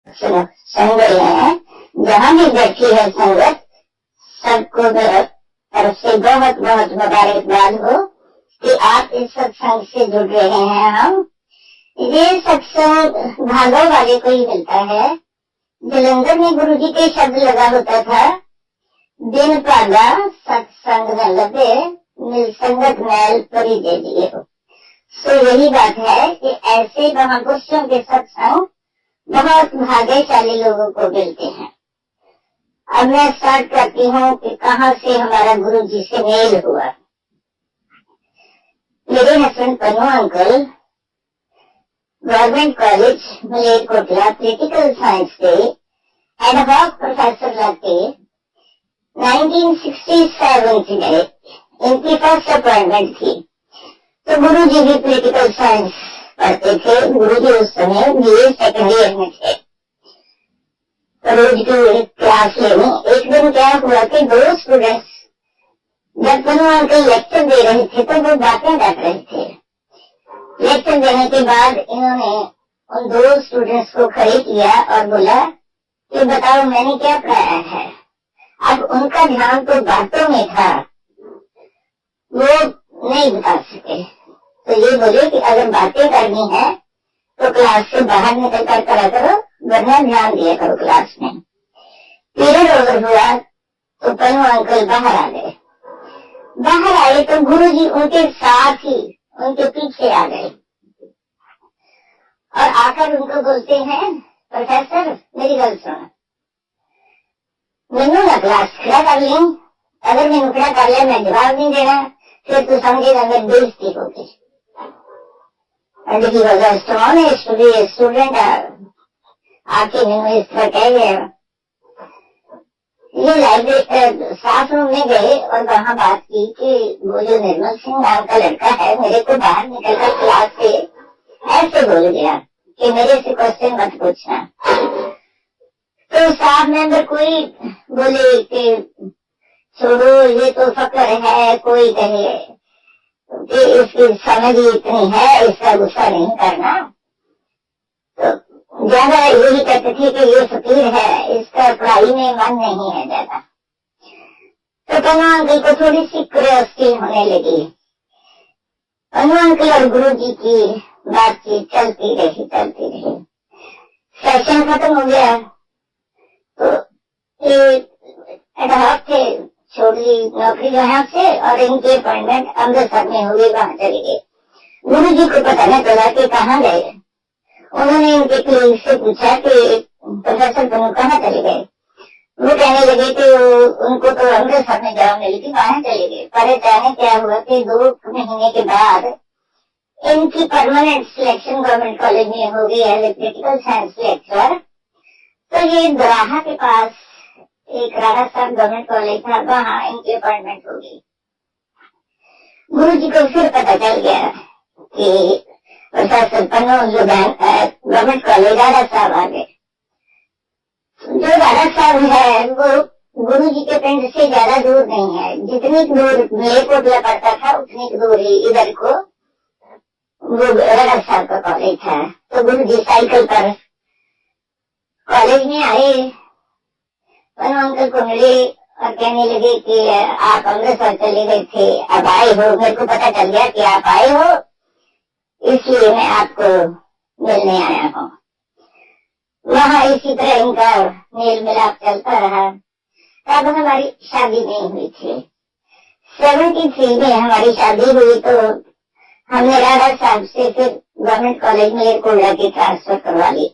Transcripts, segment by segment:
संग हैं, जहाँ भी बैठी है संगत, सबको मेरा तरफ से बहुत बहुत मुबारकबाद हो कि आप इस सत्संग से जुड़ रहे हैं। हम ये सत्संग भागव वाले को ही मिलता है। जलंधर में गुरु जी के शब्द लगा होता था, दिन पागा सत्संग न लगे, मिल संगत मैल परी दे दिए हो। तो यही बात है कि ऐसे महापुरुषों के सत्संग बहुत भाग्यशाली लोगों को मिलते हैं। अब मैं स्टार्ट करती हूँ कि कहाँ से हमारा गुरु जी से मेल हुआ। मेरे husband Pannu uncle government college Malerkotla political science के एडहॉक प्रोफेसर लगे 1967 से गए। इनकी फर्स्ट अपॉइंटमेंट थी। तो गुरु जी भी पॉलिटिकल साइंस पढ़ते थे। गुरु जी उस समय बीए सेकेंड ईयर में थे। रोज की क्लास लेनी। एक दिन क्या हुआ कि दो स्टूडेंट्स जब पन्नू अंकल लेक्चर दे रहे थे तो वो बातें कर रहे थे। लेक्चर देने के बाद इन्होंने उन दो स्टूडेंट्स को खड़े किया और बोला कि बताओ मैंने क्या पढ़ाया है। अब उनका ध्यान तो बातों में था, वो नहीं बता सके। तो ये बोले कि अगर बातें करनी है तो क्लास से बाहर निकल कर करा करो, वरना ध्यान दिया करो क्लास में। पीरियड ओवर हुआ तो पन्नू अंकल बाहर आ गए। बाहर आए तो गुरु जी उनके साथ ही उनके पीछे आ गए और आकर उनको बोलते हैं, प्रोफेसर मेरी गल सुनो, मैनू ना क्लास खड़ा कर ली, अगर मैनू खड़ा कर लिया मैं जवाब नहीं देना, फिर तू समझेगा मेरी बेइज्जती होगी। स्टूडेंट आके मैंने इस तरह कह गया। ये लाइब्रेरी स्टाफ रूम में गए और वहाँ बात की कि वो जो निर्मल सिंह नाम का लड़का है मेरे को बाहर निकलकर क्लास से ऐसे बोल गया कि मेरे से क्वेश्चन मत पूछना। तो स्टाफ मेंबर कोई बोले कि छोड़ो ये तो फकर है, कोई कहे कि इसकी समझ इतनी है, इसका गुस्सा नहीं करना। तो ज्यादा यही कहते थे कि ये फकीर है, इसका पढ़ाई में मन नहीं है ज्यादा। तो पन्नू अंकल को थोड़ी सी क्यूरियोसिटी होने लगी। पन्नू अंकल और गुरु जी की बातचीत चलती रही। सेशन खत्म हो गया तो एडहॉक थे, छोड़ ली नौकरी वहां से और इनकी अपॉइंटमेंट अमृतसर में हुई, वहां चले गए। गुरु जी को पता नहीं चला कि कहाँ गए। उन्होंने इनके कलीग से पूछा कि प्रोफेसर पन्नू कहाँ चले गए। वो कहने लगे कि उनको तो अमृतसर में जॉब मिली थी, वहां चले गए। पर अचानक क्या हुआ कि 2 महीने के बाद इनकी परमानेंट सिलेक्शन गवर्नमेंट कॉलेज में हो गई as a political science lecturer. तो ये दोराहा के पास एक राणा साहब गवर्नमेंट कॉलेज था, वहां इनकी अपॉइंटमेंट हो गई। गुरु जी को फिर पता चल गया कि professor Pannu government college Rana साहब आ गए। जो राणा साहब है वो गुरु जी के पिंड से ज्यादा दूर नहीं है। जितनी दूर मलेरकोटला पड़ता था उतनी दूर ही इधर को वो राणा साहब का कॉलेज था। तो गुरु जी साइकिल पर कॉलेज में आए, पन्नू अंकल को मिले और कहने लगे कि आप अमृतसर चले गए थे, अब आए हो, मेरे को पता चल गया कि आप आए हो, इसलिए मैं आपको मिलने आया हूँ। वहाँ इसी तरह इनका मेल मिलाप चलता रहा। तब हमारी शादी नहीं हुई थी। 73 में हमारी शादी हुई तो हमने राणा साहब से फिर गवर्नमेंट कॉलेज मलेरकोटला की ट्रांसफर करवा ली।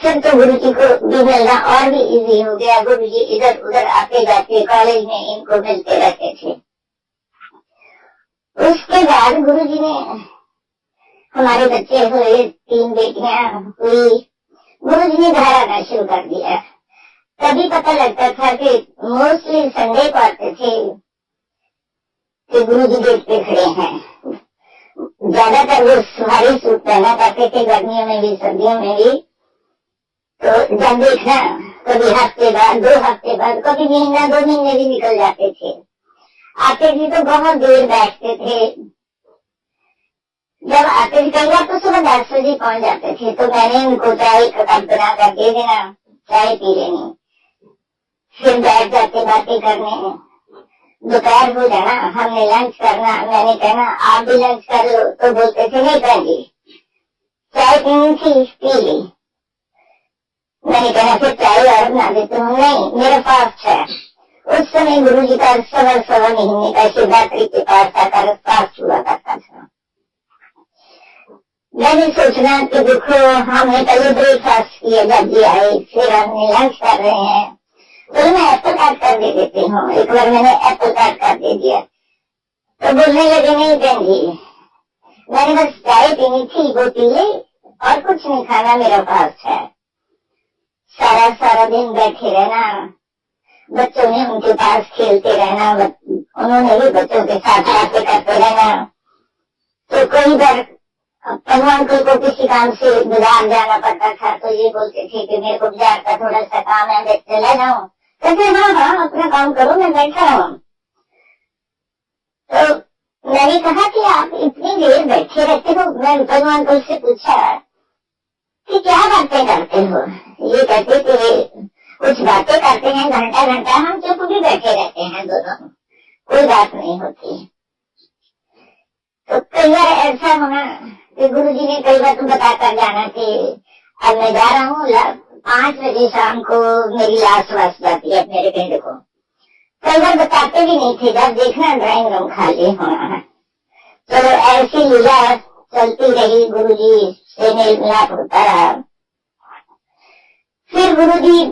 फिर तो गुरु जी को भी मिलना और भी इजी हो गया। गुरु जी इधर उधर आते जाते कॉलेज में इनको मिलते रहते थे। उसके बाद गुरु जी ने हमारे बच्चे हुए, 3 बेटियां हुई। गुरु जी ने घर आना शुरू कर दिया। तभी पता लगता था कि मोस्टली संडे को आते थे कि गुरु जी गेट पे खड़े हैं। ज्यादातर वो भारी सूट पहना करते थे, गर्मियों में भी सर्दियों में भी। तो जब देखना कभी हफ्ते बाद, 2 हफ्ते बाद, कभी महीना 2 महीने भी निकल जाते थे। आते थे तो बहुत देर बैठते थे, जब आते थे कई बार तो सुबह 10 बजे पहुंच जाते थे, तो मैंने उनको चाय का कप बना कर दे देना, चाय पी लेनी, फिर बैठ जाते बातें करने। दोपहर हो जाना, हमने लंच करना, मैंने कहना आप भी लंच कर लो, तो बोलते थे नहीं कर ली, चाय पीनी थी पी ली। मैंने कहना फिर चाय और बना देती हूँ, नहीं मेरा फास्ट है। उस समय गुरु जी का सवा महीने का शिवरात्रि के पास आकर फास्ट हुआ करता था। मैंने सोचना कि देखो हमने पहले ब्रेकफास्ट किया, जब जी आए, फिर हमने लंच कर रहे हैं, तो मैं एप्पल काट कर दे देती हूँ। एक बार मैंने एप्पल काट कर दे दिया तो बोलने लगे नहीं बहन जी, मैंने बस चाय पीनी थी वो पी ली और कुछ नहीं खाना, मेरा फास्ट है। सारा दिन बैठे रहना, बच्चों ने उनके पास खेलते रहना, उन्होंने भी बच्चों के साथ बातें करते रहना। तो कई बार पन्नू अंकल को किसी काम से बाजार जाना पड़ता था, तो ये बोलते थे कि मेरे को बाजार का थोड़ा सा काम है, मैं चला जाऊं। कहते हाँ अपना काम करो, मैं बैठा हूँ। तो मैंने कहा कि आप इतनी देर बैठे रहते हो। मैं पन्नू अंकल से पूछा कि क्या बातें करते हो। ये कहते कि कुछ बातें करते हैं घंटा घंटा, हम चुप भी बैठे रहते हैं दोनों, कोई बात नहीं होती। तो कई बार ऐसा होना कि गुरु जी ने कई बार तो बताकर जाना कि अब मैं जा रहा हूँ, 5 बजे शाम को मेरी लाश वास जाती है मेरे पिंड को। कई बार बताते भी नहीं थे, जब देखना ड्राइंग रूम खाली होना है। चलो ऐसी लीला चलती रही, गुरु जी से मेल मिलाप होता रहा। फिर गुरु जी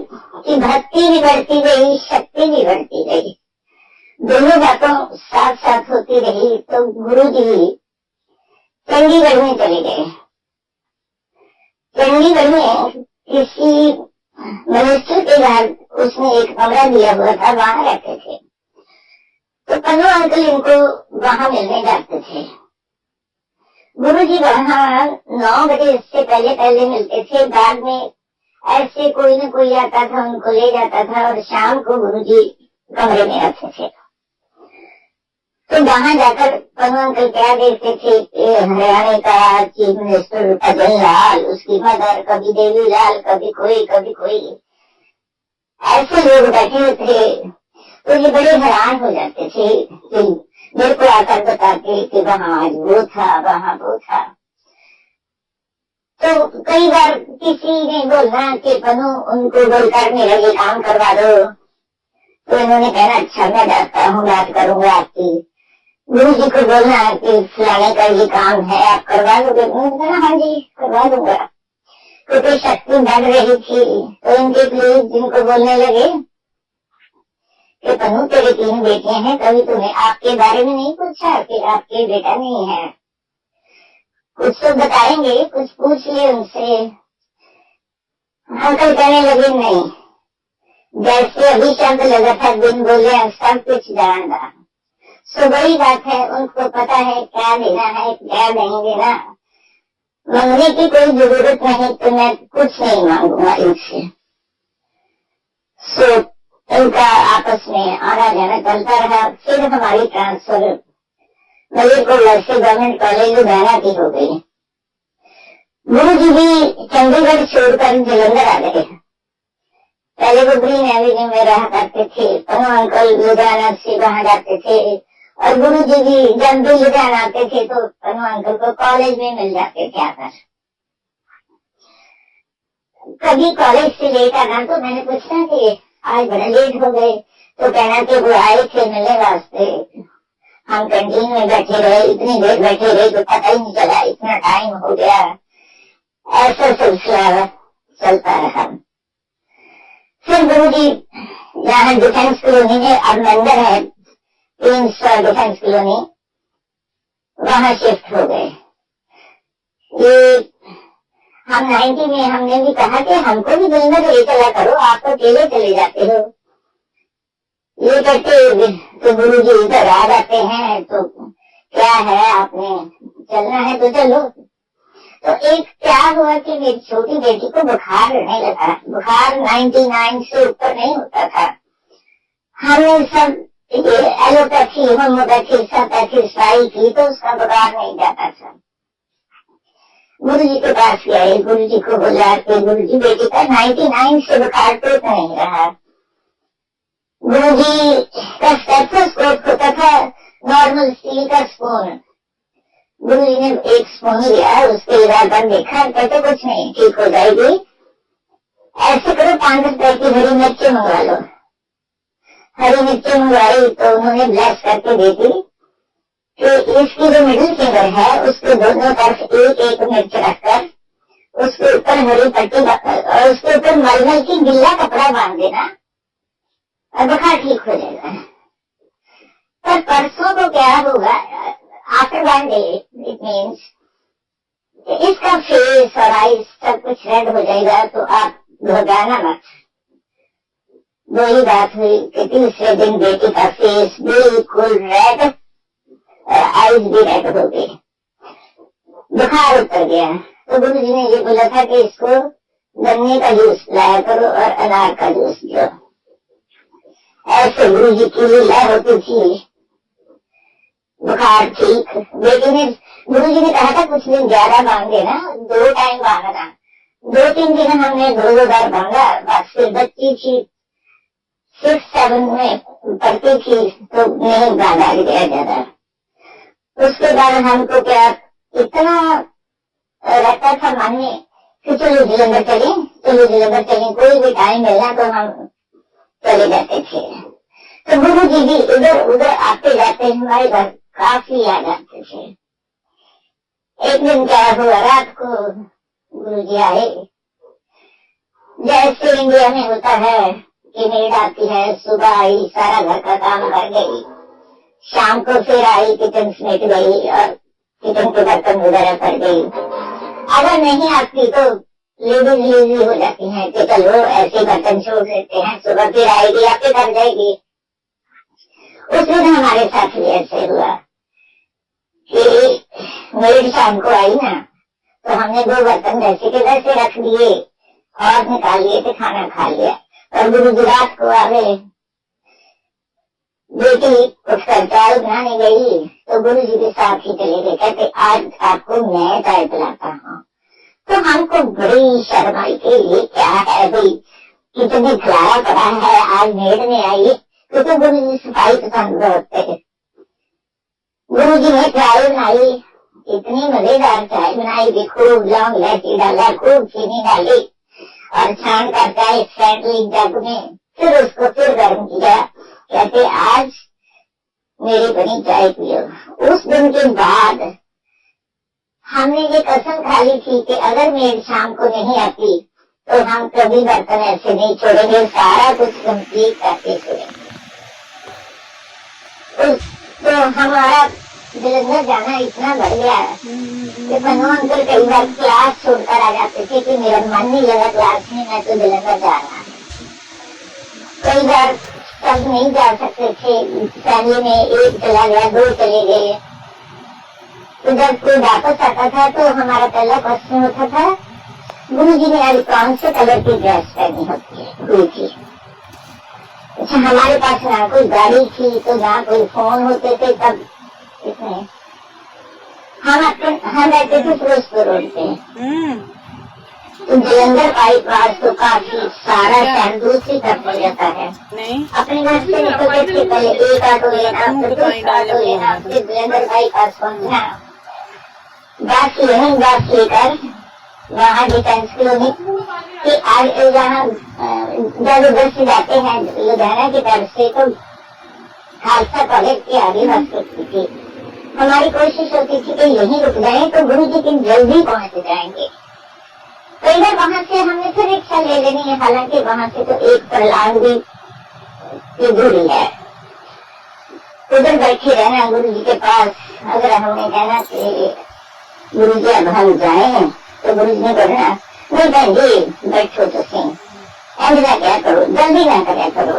की भक्ति भी बढ़ती गई, शक्ति भी बढ़ती गई, दोनों बातों साथ साथ होती रही। तो गुरु जी चंडीगढ़ में चले गए। चंडीगढ़ में किसी मनुष्य के घर उसने एक कमरा दिया हुआ था, वहां रहते थे। तो पन्नू अंकल इनको वहां मिलने जाते थे। गुरु जी वहां 9 बजे से पहले मिलते थे, बाद में ऐसे कोई न कोई आता था, उनको ले जाता था, और शाम को गुरु जी कमरे में आते थे। तो वहां जाकर पन्नू अंकल क्या देखते थे, हरियाणा का चीफ मिनिस्टर अजय लाल, उसकी मदर, कभी देवी लाल, कभी कोई ऐसे लोग बैठे थे। तो ये बड़े हैरान हो जाते थे कि मेरे को आकर बताते कि वहाँ आज वो था, वहाँ वो था। तो कई बार किसी ने बोलना कि पन्नू उनको बोलकर मेरा ये काम करवा दो, तो इन्होंने कहना अच्छा मैं जाता हूँ, बात करूंगा आपकी। गुरु जी को बोलना कि फलाने का ये काम है, आप करवा दोगे? हाँ जी करवा दूंगा। क्योंकि शक्ति बढ़ रही थी, तो इनके प्लीज जिनको बोलने लगे कि पन्नू तेरे 3 बेटियां हैं, कभी तुम्हें आपके बारे में नहीं पूछा कि आपके बेटा नहीं है? कुछ तो बताएंगे, कुछ पूछ ले उनसे। अंकल कहने लगे नहीं, जैसे अभी शब्द लगा था बिन बोले सब कुछ जानना। सो बड़ी बात है, उनको पता है क्या देना है क्या नहीं देना। मांगने की कोई जरूरत नहीं, तो मैं कुछ नहीं मांगूंगा इनसे। सो इनका आपस में आना जाना चलता रहा। फिर हमारी ट्रांसफर मलिकपुर से गवर्नमेंट कॉलेज लुधियाना की हो गई। गुरु जी भी चंडीगढ़ छोड़कर जलंधर आ गए। पहले वो ग्रीन एवेन्यू में रहा करते थे, पन्नू अंकल लुधियाना से वहां जाते थे, और गुरु जी भी जब भी लुधियाना आते थे तो पन्नू अंकल को कॉलेज में मिल जाते थे आकर। कभी कॉलेज से लेट आना तो मैंने पूछना कि आज बड़ा लेट हो गए, तो कहना कि वो आए थे मिलने वास्ते, हम कैंटीन में बैठे रहे, इतनी देर बैठे रहे तो पता ही नहीं चला, इतना टाइम हो गया। ऐसा सिलसिला चलता रहा। फिर गुरु जी यहाँ डिफेंस कॉलोनी में अब मंदिर है, 300 डिफेंस कॉलोनी, वहां शिफ्ट हो गए। ये हम 90 में हमने भी कहा कि हमको भी जलंधर ले चला करो, आप तो अकेले चले जाते हो। ये कहते तो गुरु जी इधर आ जाते हैं, तो क्या है आपने चलना है तो चलो। तो एक क्या हुआ कि मेरी छोटी बेटी को बुखार रहने लगा। बुखार 99 से ऊपर नहीं होता था। हमने सब ये एलोपैथी होम्योपैथी सब पैथी ट्राई की, तो उसका बुखार नहीं जाता था। गुरु जी के पास गए, गुरु जी को बोला कि गुरु जी बेटी का 99 से बुखार तो नहीं रहा। गुरु जी का स्टेथोस्कोप होता था नॉर्मल स्टील का स्पून। गुरु जी ने एक स्पून लिया, उसके इरादा देखा, कहते कुछ नहीं, ठीक हो जाएगी, ऐसे करो 5 रुपए की हरी मिर्ची मंगवा लो। हरी मिर्ची मंगवाई तो उन्होंने ब्लेस करके दे दी कि इसकी जो मिडिल फिंगर है उसके दोनों तरफ एक एक मिर्च रखकर उसके ऊपर हरी पट्टी और उसके ऊपर मलमल की गिल्ला कपड़ा बांध देना और बुखार ठीक हो जाएगा। पर परसों को क्या होगा, आफ्टर 1 डे इट मीन्स इसका फेस और आईज सब कुछ रेड हो जाएगा, तो आप घबराना मत। वही बात हुई कि तीसरे दिन बेटी का फेस बिल्कुल रेड, आईज भी रेड हो गई, बुखार उतर गया। तो गुरु जी ने ये बोला था कि इसको गन्ने का जूस लाया करो और अनार का जूस दो। ऐसे गुरु जी की लीला होती थी, बुखार ठीक। बेटी ने, गुरु जी ने कहा था कुछ दिन ज्यादा बांध देना, 2 टाइम बांधना। 2-3 दिन हमने 2 बार बांधा। बस फिर बच्ची थी 6-7 में पढ़ती थी तो नहीं बांधा गया ज्यादा। उसके बाद हमको क्या इतना रहता था मन में कि चलो जलंधर चले, चलो जलंधर चले, कोई भी टाइम मिलना तो हम चले जाते थे। तो गुरु जी भी इधर उधर आते जाते हमारे घर काफी याद आते थे। एक दिन क्या हुआ, रात को गुरु जी आए। जैसे इंडिया में होता है कि मेड आती है, सुबह आई, सारा घर का काम कर गई, शाम को फिर आई, किचन समेट गई और किचन के बर्तन वगैरह कर गई। अगर नहीं आती तो लेडीज लेजी हो जाती हैं कि चलो ऐसे बर्तन छोड़ देते हैं, सुबह फिर आएगी, आपके घर जाएगी। उस दिन हमारे साथ भी ऐसे हुआ कि मेरी शाम को आई ना, तो हमने 2 बर्तन वैसे के वैसे रख दिए और निकाल लिए थे, खाना खा लिया। और गुरु जी रात को आ गए, बेटी उठकर चाय बनाने गई तो गुरु जी के साथ ही चले गए, कहते आज आपको मैं चाय पिलाता हूँ। तो हमको बड़ी शर्म आई कि ये क्या है भाई, किचन में खिलाया पड़ा है, आज मेड ने आई, तो गुरु जी सफाई पसंद होते। गुरु जी ने चाय बनाई, इतनी मजेदार चाय बनाई कि खूब लौंग इलायची डाला, खूब चीनी डाली और छान कर चाय फेंट ली जग में, फिर उसको फिर गर्म किया, कहते आज मेरी बनी चाय पियो। उस दिन के बाद हमने ये कसम खा ली थी कि अगर मेरी शाम को नहीं आती तो हम कभी बर्तन ऐसे नहीं छोड़ेंगे, सारा कुछ कंप्लीट करके छोड़ेंगे। तो हमारा जलंधर जाना इतना बढ़ गया कि मनु अंकल कई बार क्लास छोड़कर आ जाते थे कि मेरा मन नहीं लगा क्लास में, मैं तो जलंधर जाना है। कई बार सब नहीं जा सकते थे, फैमिली में एक चला गया, 2 चले गए। तो जब कोई वापस आता था तो हमारा पहला क्वेश्चन होता था, गुरु जी ने आज कौन से कलर की ड्रेस पहनी हुई थी। अच्छा, हमारे पास ना कोई गाड़ी थी तो ना कोई फोन होते थे, तब इसमें हम रहते थे फिरोजपुर रोड पे। तो जलंधर बाईपास तो काफी सारा टाइम दूसरी तरफ हो जाता है। अपने घर से निकलते थे पहले एक ऑटो लेना, फिर दूसरा ऑटो लेना, फिर जलंधर बाईपास पहुंचना, बस लेकर वहाँ डिफेंस क्लिनिक के आगे जहाँ जब उधर से जाते हैं लुधियाना की तरफ से, तो खालसा कॉलेज के आगे बस रुकती थी। हमारी कोशिश होती थी कि यहीं रुक जाए तो गुरु जी की जल्दी पहुंच जाएंगे। कई बार वहां से हमने फिर रिक्शा ले लेनी है, हालांकि वहां से तो 1 फरलांग भी की दूरी है। उधर बैठे रहना गुरु जी के पास। अगर हमने कहना कि गुरु जी अब हम जाए तो गुरु जी ने कहना नहीं बहन जी बैठो, तो एंड ना क्या करो, जल्दी ना कराया करो,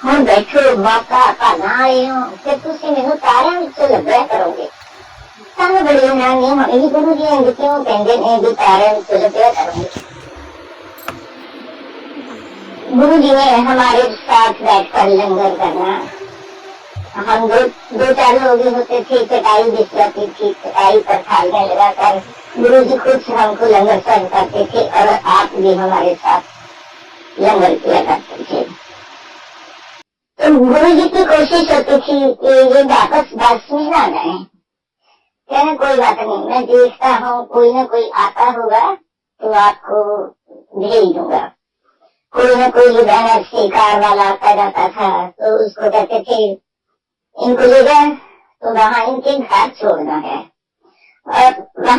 हम बैठो मौका आपा ना आए हो फिर तुम मैनू तारा विच लभ्या करोगे। सानू बड़ी हैरानी होगी, गुरु जी इंज क्यों कहते हैं भी तारा विच लभ्या करोगे। गुरु जी ने हमारे साथ बैठकर लंगर करना, हम दो चार लोग ही होते थे, चटाई बिछ जाती थी, चटाई पर थालियां लगाकर गुरु जी खुद हमको लंगर सर्व करते थे और आप भी हमारे साथ लंगर किया करते थे। तो गुरु जी की कोशिश होती थी कि ये वापस बस में ना जाए। कहना कोई बात नहीं, मैं देखता हूँ कोई ना कोई आता होगा तो आपको भेज दूंगा। कोई ना कोई बैनर से कार वाला आता जाता था तो उसको कहते थे इनको ले जाए तो वहां इनके घर छोड़ना है और